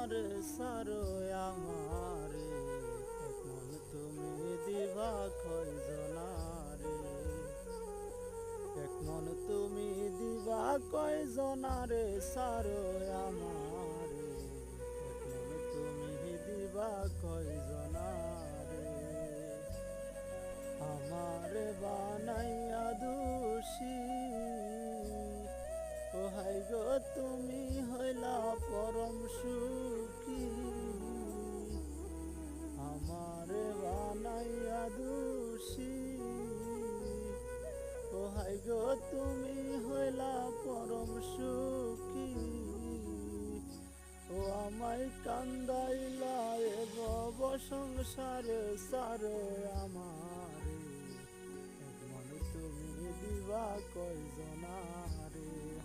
জনারে সারো আমারে, এক মন তুমি দিবা কয় জনারে, এক মন তুমি দিবা কয় জনারে সারো আমারে, এক মন তুমি দিবা কয় জনারে। আমারে বানাইয়া দোষী, ও হাই গো তুমি হইলা পরম সুখী। আমারে বানাইয়া দোষী, ও হাই গো তুমি হইলা পরম সুখী। ও আমায় কান্দাইলা এ ভব সংসারে সারে আমারে, এক মন তুমি দিবা কয় জনারে।